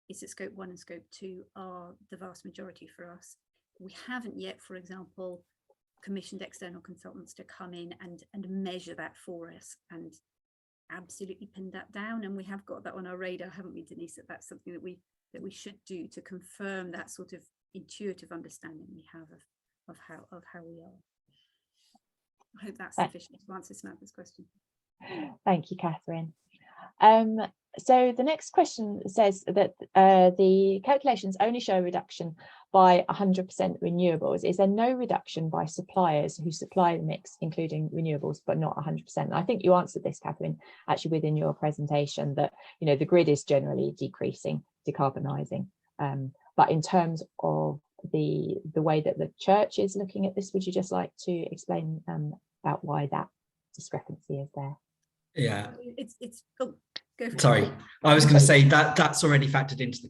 is that scope 1 and scope 2 are the vast majority for us. we haven't yet, for example, commissioned external consultants to come in and measure that for us and absolutely pin that down. And we have got that on our radar, haven't we, Denise? That's something that we should do to confirm that sort of intuitive understanding we have of how we are. I hope that's sufficient to answer Samantha's question. Thank you, Catherine. So the next question says that the calculations only show a reduction by 100% renewables. Is there no reduction by suppliers who supply the mix, including renewables, but not 100%? I think you answered this, Catherine, actually within your presentation, that the grid is generally decreasing, decarbonising. But in terms of the way that the church is looking at this, would you just like to explain about why that discrepancy is there? Yeah, it's oh, go for sorry, it. I was going to say that's already factored into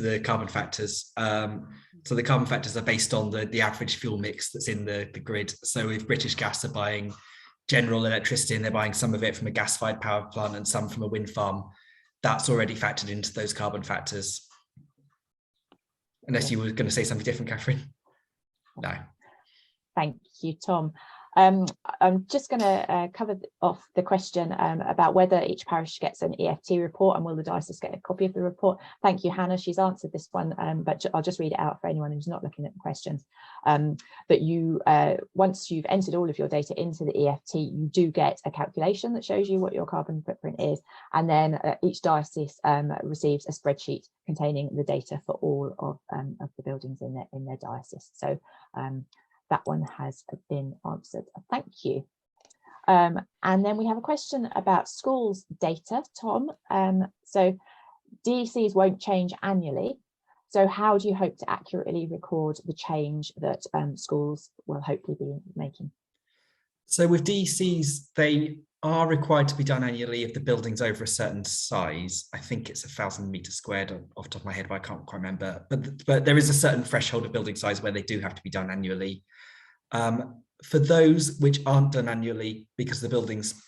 the carbon factors. So the carbon factors are based on the average fuel mix that's in the grid. So if British Gas are buying general electricity and they're buying some of it from a gas-fired power plant and some from a wind farm, that's already factored into those carbon factors. Unless you were going to say something different, Catherine. No. Thank you, Tom. I'm just going to cover off the question about whether each parish gets an EFT report and will the diocese get a copy of the report. Thank you, Hannah. She's answered this one, but I'll just read it out for anyone who's not looking at the questions. That you, once you've entered all of your data into the EFT, you do get a calculation that shows you what your carbon footprint is, and then each diocese receives a spreadsheet containing the data for all of the buildings in their diocese. So that one has been answered. Thank you. And then we have a question about schools data, Tom. So DECs won't change annually. So how do you hope to accurately record the change that schools will hopefully be making? So with DECs, they are required to be done annually if the building's over a certain size. I think it's 1,000 meters squared off the top of my head, but I can't quite remember. But there is a certain threshold of building size where they do have to be done annually. For those which aren't done annually because the building's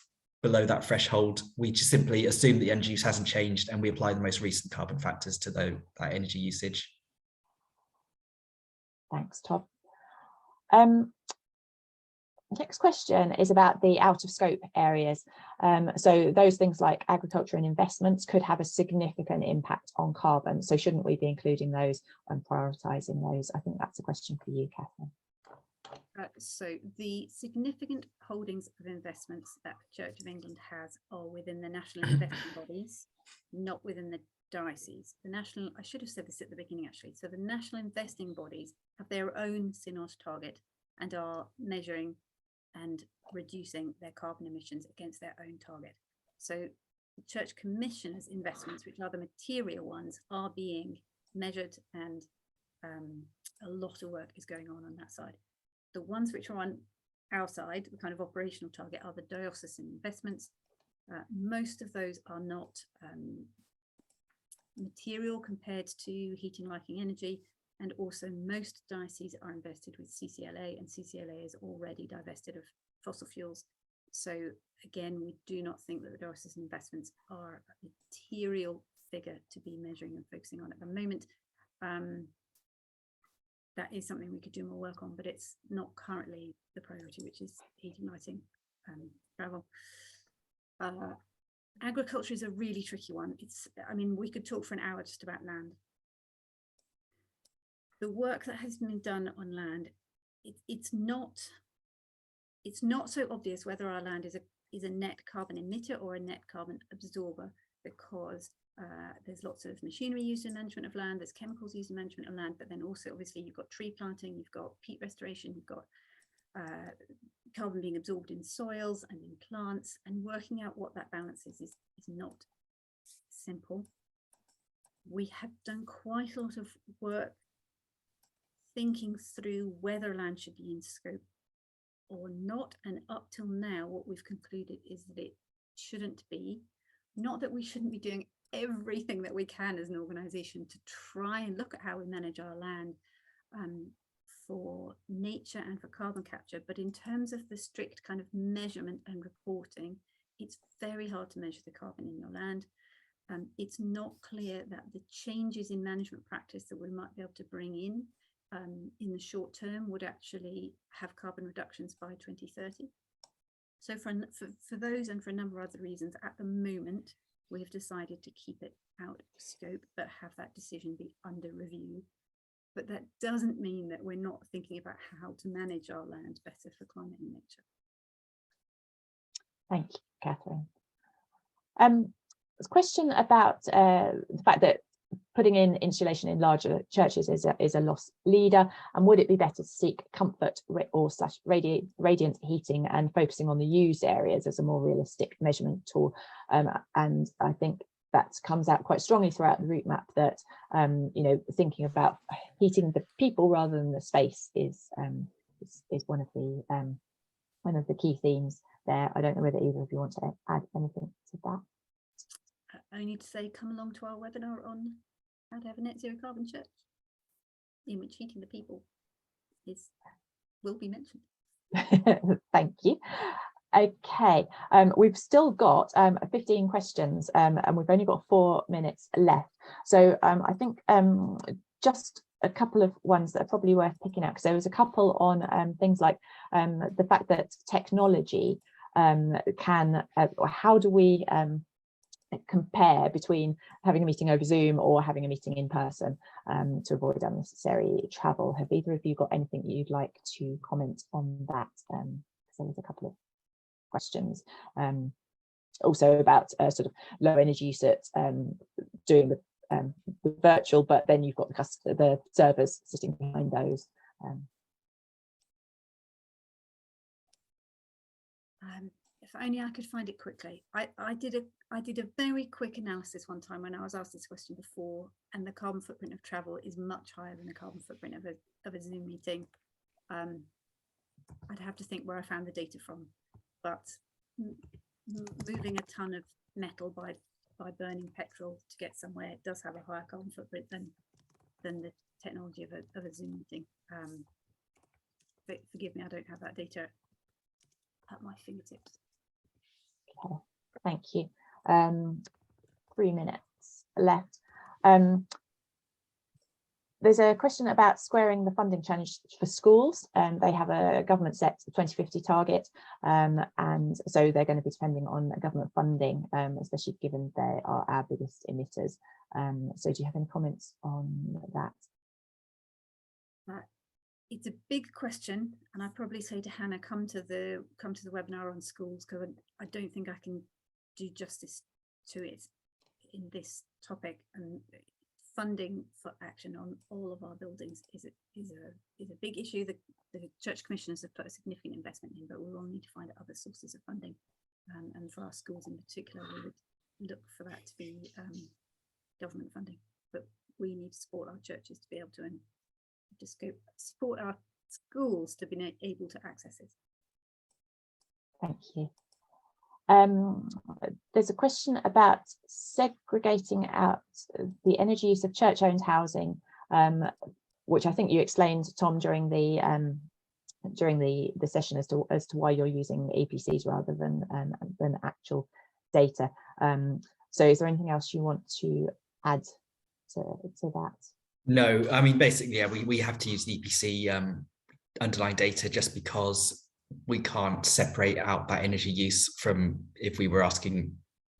below that threshold, we just simply assume the energy use hasn't changed and we apply the most recent carbon factors to that energy usage. Thanks, Tom. Next question is about the out of scope areas. So those things like agriculture and investments could have a significant impact on carbon. So shouldn't we be including those and prioritising those? I think that's a question for you, Catherine. So the significant holdings of investments that the Church of England has are within the national investing bodies, not within the diocese. I should have said this at the beginning actually. So the national investing bodies have their own SINOS target and are measuring and reducing their carbon emissions against their own target. So the Church Commissioners' investments, which are the material ones, are being measured, and a lot of work is going on that side. The ones which are on our side, the kind of operational target, are the diocesan investments. Most of those are not material compared to heating, lighting, energy, and also most dioceses are invested with CCLA, and CCLA is already divested of fossil fuels. So again, we do not think that the diocesan investments are a material figure to be measuring and focusing on at the moment. That is something we could do more work on, but it's not currently the priority, which is heating, lighting, travel. Agriculture is a really tricky one. I mean, we could talk for an hour just about land. The work that has been done on land, it's not so obvious whether our land is a net carbon emitter or a net carbon absorber, because there's lots of machinery used in management of land, there's chemicals used in management of land, but then also obviously you've got tree planting, you've got peat restoration, you've got carbon being absorbed in soils and in plants, and working out what that balance is not simple. We have done quite a lot of work thinking through whether land should be in scope or not, and up till now what we've concluded is that it shouldn't be. Not that we shouldn't be doing everything that we can as an organisation to try and look at how we manage our land for nature and for carbon capture, but in terms of the strict kind of measurement and reporting, it's very hard to measure the carbon in your land. It's not clear that the changes in management practice that we might be able to bring in in the short term would actually have carbon reductions by 2030. So for those and for a number of other reasons, at the moment, we have decided to keep it out of scope, but have that decision be under review. But that doesn't mean that we're not thinking about how to manage our land better for climate and nature. Thank you, Catherine. There's a question about the fact that putting in insulation in larger churches is a loss leader, and would it be better to seek comfort or radiant heating and focusing on the used areas as a more realistic measurement tool? And I think that comes out quite strongly throughout the route map that you know, thinking about heating the people rather than the space is one of the key themes there. I don't know whether either of you want to add anything to that. I need to say, come along to our webinar on how to have a net zero carbon church, in which heating the people will be mentioned. Thank you. Okay, we've still got 15 questions and we've only got 4 minutes left. So I think just a couple of ones that are probably worth picking out, because there was a couple on things like the fact that technology can, or how do we compare between having a meeting over Zoom or having a meeting in person to avoid unnecessary travel. Have either of you got anything you'd like to comment on that? So there's a couple of questions also about sort of low energy use at doing the virtual, but then you've got the servers sitting behind those. If only I could find it quickly. I did a very quick analysis one time when I was asked this question before, and the carbon footprint of travel is much higher than the carbon footprint of a Zoom meeting. I'd have to think where I found the data from, but moving a ton of metal by burning petrol to get somewhere does have a higher carbon footprint than the technology of a Zoom meeting. But forgive me, I don't have that data at my fingertips. Okay, thank you. 3 minutes left. There's a question about squaring the funding challenge for schools. They have a government set 2050 target, and so they're going to be depending on government funding, especially given they are our biggest emitters. So do you have any comments on that? It's a big question, and I'd probably say to Hannah, come to the webinar on schools, because I don't think I can do justice to it in this topic. And funding for action on all of our buildings is a big issue that the church commissioners have put a significant investment in, but we will need to find other sources of funding. And for our schools in particular, we would look for that to be government funding. But we need to support our churches to be able to, and just go support our schools to be able to access it. Thank you. There's a question about segregating out the energy use of church-owned housing, which I think you explained, Tom, during the session as to why you're using EPCs rather than actual data. So is there anything else you want to add to that? No, I mean, basically, yeah, we have to use the EPC underlying data just because we can't separate out that energy use from if we were asking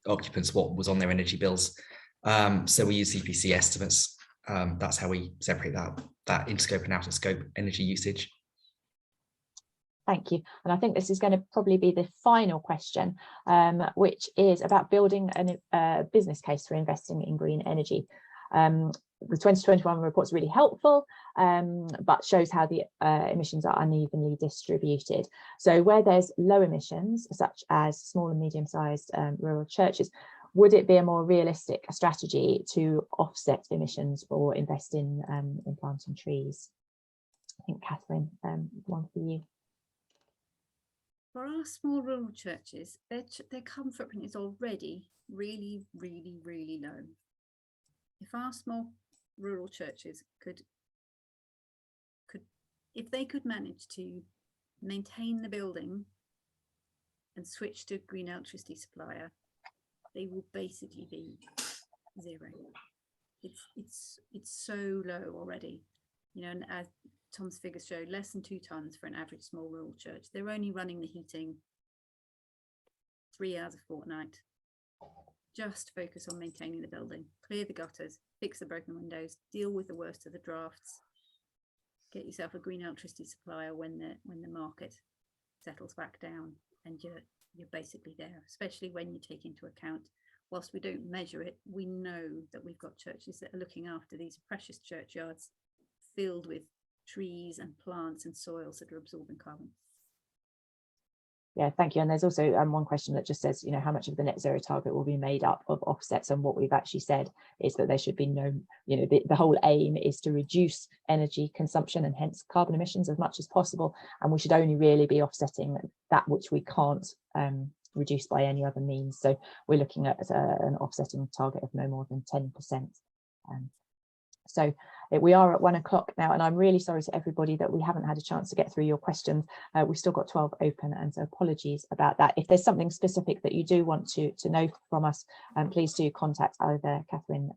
occupants what was on their energy bills. So we use EPC estimates. That's how we separate that in-scope and out-of-scope energy usage. Thank you. And I think this is going to probably be the final question, which is about building a business case for investing in green energy. The 2021 report is really helpful, but shows how the emissions are unevenly distributed. So where there's low emissions, such as small and medium-sized rural churches, would it be a more realistic strategy to offset emissions or invest in planting trees? I think, Catherine, one for you. For our small rural churches, their carbon footprint is already really, really, really low. If our small rural churches could manage to maintain the building and switch to a green electricity supplier, they will basically be zero. It's so low already. you know, and as Tom's figures show, less than 2 tonnes for an average small rural church. They're only running the heating 3 hours a fortnight. Just focus on maintaining the building, clear the gutters, fix the broken windows, deal with the worst of the drafts, get yourself a green electricity supplier when the market settles back down, and you're basically there, especially when you take into account, whilst we don't measure it, we know that we've got churches that are looking after these precious churchyards filled with trees and plants and soils that are absorbing carbon. Yeah, thank you. And there's also one question that just says, you know, how much of the net zero target will be made up of offsets? And what we've actually said is that there should be no, you know, the whole aim is to reduce energy consumption and hence carbon emissions as much as possible. And we should only really be offsetting that which we can't reduce by any other means. So we're looking at an offsetting target of no more than 10%. So we are at 1 o'clock now, and I'm really sorry to everybody that we haven't had a chance to get through your questions. We've still got 12 open, and so apologies about that. If there's something specific that you do want to know from us, please do contact either Catherine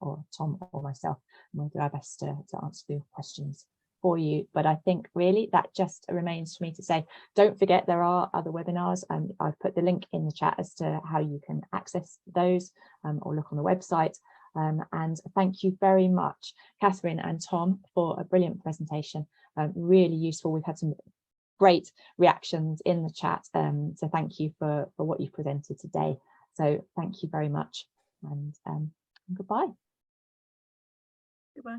or Tom or myself, and we'll do our best to answer your questions for you. But I think really that just remains for me to say, don't forget there are other webinars, and I've put the link in the chat as to how you can access those or look on the website. And thank you very much, Catherine and Tom, for a brilliant presentation. Really useful. We've had some great reactions in the chat. So thank you for what you've presented today. So thank you very much, and goodbye. Goodbye.